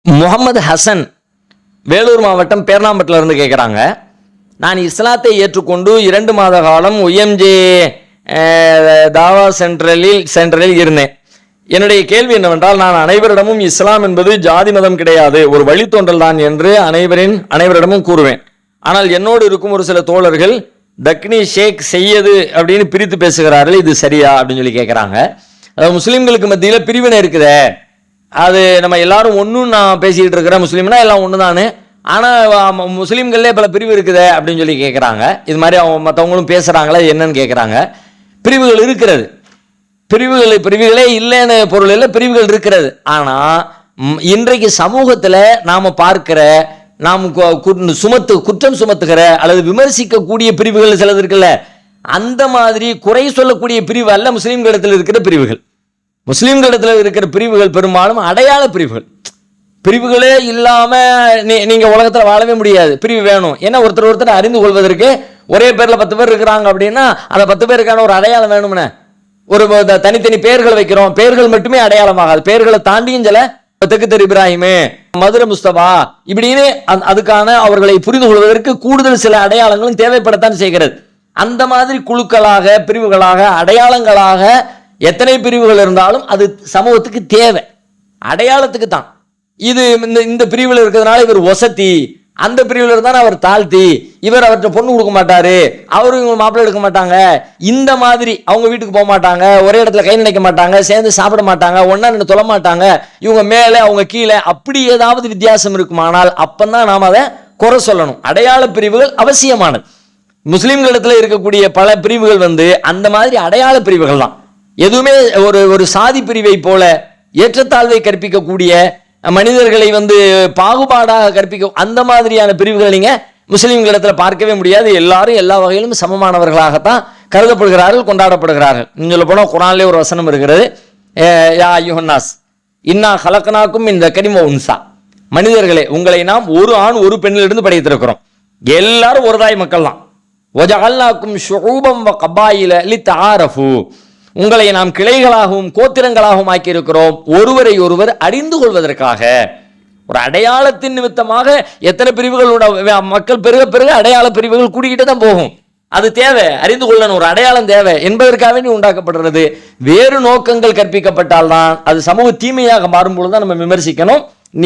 முகமது ஹசன் வேலூர் மாவட்டம் பேர்ணாம்பட்டில் இருந்து கேட்குறாங்க. நான் இஸ்லாத்தை ஏற்றுக்கொண்டு 2 மாத காலம் ஒய்எம்ஜே தாவா சென்டரில் இருந்தேன். என்னுடைய கேள்வி என்னவென்றால், நான் அனைவரிடமும் இஸ்லாம் என்பது ஜாதி மதம் கிடையாது, ஒரு வழித்தோன்றல் தான் என்று அனைவரிடமும் கூறுவேன். ஆனால் என்னோடு இருக்கும் ஒரு சில தோழர்கள் தக்னி ஷேக் செய்யது அப்படின்னு பிரித்து பேசுகிறார்கள், இது சரியா அப்படின்னு சொல்லி கேட்குறாங்க. அதாவது முஸ்லீம்களுக்கு மத்தியில் பிரிவினை இருக்குதே, அது நம்ம எல்லாரும் ஒன்றும் நான் பேசிக்கிட்டு இருக்கிறேன், முஸ்லீம்னா எல்லாம் ஒன்று தானே, ஆனால் முஸ்லீம்களே பல பிரிவு இருக்குதே அப்படின்னு சொல்லி கேட்குறாங்க. இது மாதிரி அவங்க மற்றவங்களும் பேசுகிறாங்களா என்னன்னு கேட்குறாங்க. பிரிவுகள் இருக்கிறது, பிரிவுகளே இல்லைன்னு பொருள் இல்லை, பிரிவுகள் இருக்கிறது. ஆனால் இன்றைக்கு சமூகத்தில் நாம் பார்க்கிற, நாம் குற்றம் சுமத்துகிற அல்லது விமர்சிக்கக்கூடிய பிரிவுகள் சிலது இருக்குல்ல, அந்த மாதிரி குறை சொல்லக்கூடிய பிரிவு அல்ல முஸ்லீம்களிடத்தில் இருக்கிற பிரிவுகள். முஸ்லீம்களிடத்தில் இருக்கிற பிரிவுகள் பெரும்பாலும் அடையாள பிரிவுகளே இல்லாமல் நீங்கள் உலகத்தில் வாழவே முடியாது. பிரிவு வேணும், ஏன்னா ஒருத்தர் அறிந்து கொள்வதற்கு ஒரே பேரில் 10 பேர் இருக்கிறாங்க அப்படின்னா அந்த 10 பேருக்கான ஒரு அடையாளம் வேணும்னே. ஒரு தனித்தனி பெயர்கள் வைக்கிறோம், பெயர்கள் மட்டுமே அடையாளமாகாது, பெயர்களை தாண்டியும் சில தெற்கு தெரு இப்ராஹிம், மதுரை முஸ்தபா இப்படின்னு அதுக்கான அவர்களை புரிந்து கொள்வதற்கு கூடுதல் சில அடையாளங்களும் தேவைப்படத்தான் செய்கிறது. அந்த மாதிரி குழுக்களாக, பிரிவுகளாக, அடையாளங்களாக எத்தனை பிரிவுகள் இருந்தாலும் அது சமூகத்துக்கு தேவை, அடையாளத்துக்கு தான். இது இந்த பிரிவில் இருக்கிறதுனால இவர் வசதி, அந்த பிரிவில் இருந்தால் அவர் தாழ்த்தி, இவர் அவர்கிட்ட பொண்ணு கொடுக்க மாட்டாரு, அவரும் இவங்க மாப்பிள்ளை எடுக்க மாட்டாங்க, இந்த மாதிரி அவங்க வீட்டுக்கு போக மாட்டாங்க, ஒரே இடத்துல கை நினைக்க மாட்டாங்க, சேர்ந்து சாப்பிட மாட்டாங்க, ஒன்னா நின்று தொழ மாட்டாங்க, இவங்க மேலே அவங்க கீழே, அப்படி ஏதாவது வித்தியாசம் இருக்குமானால் அப்பந்தான் நாம் அதை குறை சொல்லணும். அடையாள பிரிவுகள் அவசியமானது. முஸ்லீம்களிடத்தில் இருக்கக்கூடிய பல பிரிவுகள் அந்த மாதிரி அடையாள பிரிவுகள் தான். எதுவுமே ஒரு சாதி பிரிவை போல ஏற்றத்தாழ்வை கற்பிக்கக்கூடிய, மனிதர்களை பாகுபாடாக கற்பிக்க, அந்த மாதிரியான பிரிவுகள் நீங்க முஸ்லீம்களிடத்தில் பார்க்கவே முடியாது. எல்லாரும் எல்லா வகையிலும் சமமானவர்களாகத்தான் கருதப்படுகிறார்கள், கொண்டாடப்படுகிறார்கள். சொல்ல போனால் குர்ஆனிலே ஒரு வசனம் இருக்கிறது, யா அய்யுஹன்னாஸ் இன்னா ஹலக்னாக்கும் மின் தக்கரின் வ உன்சா, மனிதர்களே உங்களை நாம் ஒரு ஆண் ஒரு பெண்ணிலிருந்து படைத்திருக்கிறோம், எல்லாரும் ஒரு தாய் மக்கள் தான். வஜஅல்னாக்கும் ஷுஊபம் வ கபாயில லிதஆரஃபு, உங்களை நாம் கிளைகளாகவும் கோத்திரங்களாகவும் ஆக்கி இருக்கிறோம், ஒருவரை ஒருவர் அறிந்து கொள்வதற்காக. ஒரு அடையாளத்தின் நிமித்தமாக எத்தனை பிரிவுகள் மக்கள் பெருக அடையாள பிரிவுகள் கூடிக்கிட்டு தான் போகும். அது தேவை, அறிந்து கொள்ளணும், ஒரு அடையாளம் தேவை என்பதற்காக நீ உண்டாக்கப்படுறது. வேறு நோக்கங்கள் கற்பிக்கப்பட்டால் தான் அது சமூக தீமையாக மாறும்பொழுது தான் நம்ம விமர்சிக்கணும்.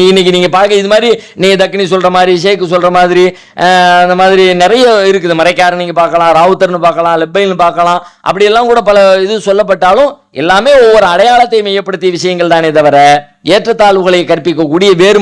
இன்னைக்கு நீங்க பார்க்க இது மாதிரி நீங்க தக்னி சொல்ற மாதிரி, ஷேக்கு சொல்ற மாதிரி, அந்த மாதிரி நிறைய இருக்குது. மறைக்காரன் நீங்க பார்க்கலாம், ராவுத்தர்னு பார்க்கலாம், லெப்பைன்னு பார்க்கலாம், அப்படியெல்லாம் கூட பல இது சொல்லப்பட்டாலும் எல்லாமே ஒவ்வொரு அடையாளத்தை மையப்படுத்திய விஷயங்கள் தானே தவிர ஏற்றத்தாழ்வுகளை கற்பிக்கக்கூடிய வேறு